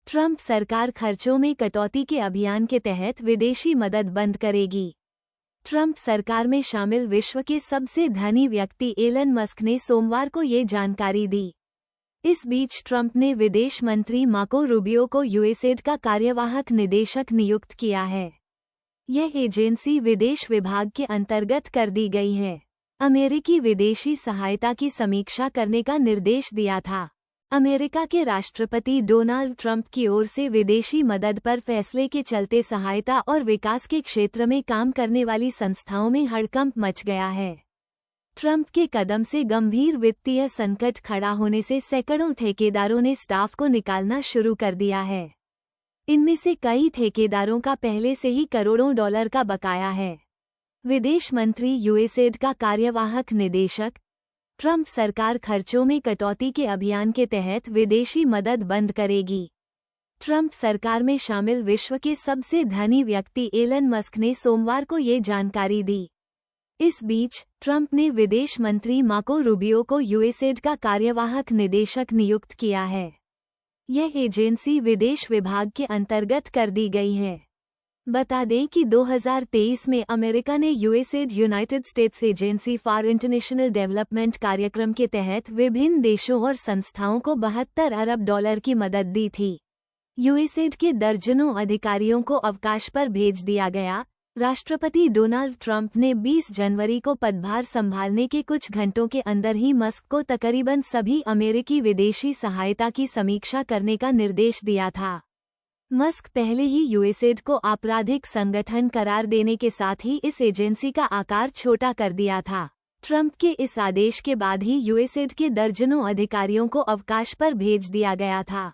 Trump सरकार खर्चों में कटौती के अभियान के तहत विदेशी मदद बंद करेगी। ट्रंप सरकार में शामिल विश्व के सबसे धनी व्यक्ति एलन मस्क ने सोमवार को ये जानकारी दी। इस बीच ट्रंप ने विदेश मंत्री मार्को रूबियो को यूएसएड का कार्यवाहक निदेशक नियुक्त किया है। यह एजेंसी विदेश विभाग के अंतर्गत कर दी गई है। अमेरिकी विदेशी सहायता की समीक्षा करने का निर्देश दिया था। अमेरिका के राष्ट्रपति डोनाल्ड ट्रंप की ओर से विदेशी मदद पर फैसले के चलते सहायता और विकास के क्षेत्र में काम करने वाली संस्थाओं में हड़कंप मच गया है। ट्रंप के कदम से गंभीर वित्तीय संकट खड़ा होने से सैकड़ों ठेकेदारों ने स्टाफ को निकालना शुरू कर दिया है। इनमें से कई ठेकेदारों का पहले से ही करोड़ों डॉलर का बकाया है। विदेश मंत्री यूएसएड का कार्यवाहक निदेशक ट्रंप सरकार खर्चों में कटौती के अभियान के तहत विदेशी मदद बंद करेगी। ट्रंप सरकार में शामिल विश्व के सबसे धनी व्यक्ति एलन मस्क ने सोमवार को ये जानकारी दी। इस बीच ट्रंप ने विदेश मंत्री मार्को रूबियो को यूएसएड का कार्यवाहक निदेशक नियुक्त किया है। यह एजेंसी विदेश विभाग के अंतर्गत कर दी गई है। बता दें कि 2023 में अमेरिका ने USAID United states agency for international development कार्यक्रम के तहत विभिन्न देशों और संस्थाओं को 72 अरब डॉलर की मदद दी थी। यूएसएड के दर्जनों अधिकारियों को अवकाश पर भेज दिया गया। राष्ट्रपति डोनाल्ड ट्रंप ने 20 जनवरी को पदभार संभालने के कुछ घंटों के अंदर ही मस्क को तकरीबन सभी अमेरिकी विदेशी सहायता की समीक्षा करने का निर्देश दिया था। मस्क पहले ही यूएसएड को आपराधिक संगठन करार देने के साथ ही इस एजेंसी का आकार छोटा कर दिया था। ट्रंप के इस आदेश के बाद ही यूएसएड के दर्जनों अधिकारियों को अवकाश पर भेज दिया गया था।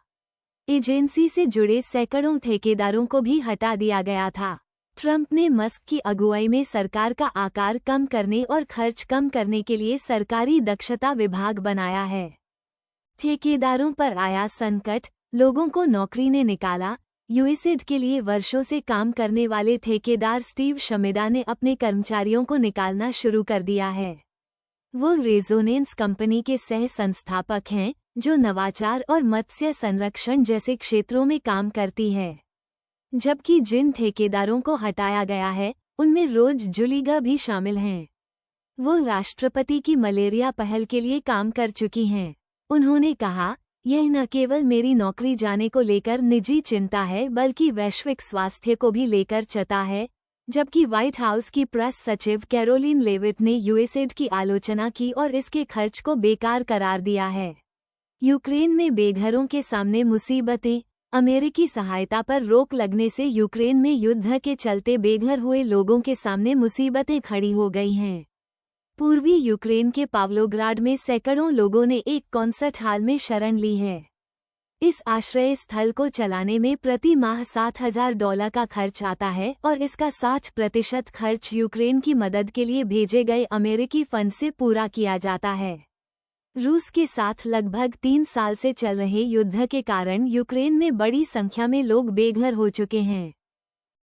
एजेंसी से जुड़े सैकड़ों ठेकेदारों को भी हटा दिया गया था। ट्रंप ने मस्क की अगुवाई में सरकार का आकार कम करने और खर्च कम करने के लिए सरकारी दक्षता विभाग बनाया है। ठेकेदारों पर आया संकट, लोगों को नौकरी ने निकाला। यूएसएड के लिए वर्षों से काम करने वाले ठेकेदार स्टीव शमिदा ने अपने कर्मचारियों को निकालना शुरू कर दिया है। वो रेजोनेंस कंपनी के सह संस्थापक हैं, जो नवाचार और मत्स्य संरक्षण जैसे क्षेत्रों में काम करती है। जबकि जिन ठेकेदारों को हटाया गया है, उनमें रोज जुलीगा भी शामिल हैं। वो राष्ट्रपति की मलेरिया पहल के लिए काम कर चुकी हैं। उन्होंने कहा, यह न केवल मेरी नौकरी जाने को लेकर निजी चिंता है बल्कि वैश्विक स्वास्थ्य को भी लेकर चिंता है। जबकि व्हाइट हाउस की प्रेस सचिव कैरोलिन लेविट ने यूएसएड की आलोचना की और इसके खर्च को बेकार करार दिया है। यूक्रेन में बेघरों के सामने मुसीबतें। अमेरिकी सहायता पर रोक लगने से यूक्रेन में युद्ध के चलते बेघर हुए लोगों के सामने मुसीबतें खड़ी हो गई हैं। पूर्वी यूक्रेन के पावलोग्राड में सैकड़ों लोगों ने एक कॉन्सर्ट हॉल में शरण ली है। इस आश्रय स्थल को चलाने में प्रति माह $7,000 का खर्च आता है और इसका 60% खर्च यूक्रेन की मदद के लिए भेजे गए अमेरिकी फंड से पूरा किया जाता है। रूस के साथ लगभग 3 साल से चल रहे युद्ध के कारण यूक्रेन में बड़ी संख्या में लोग बेघर हो चुके हैं।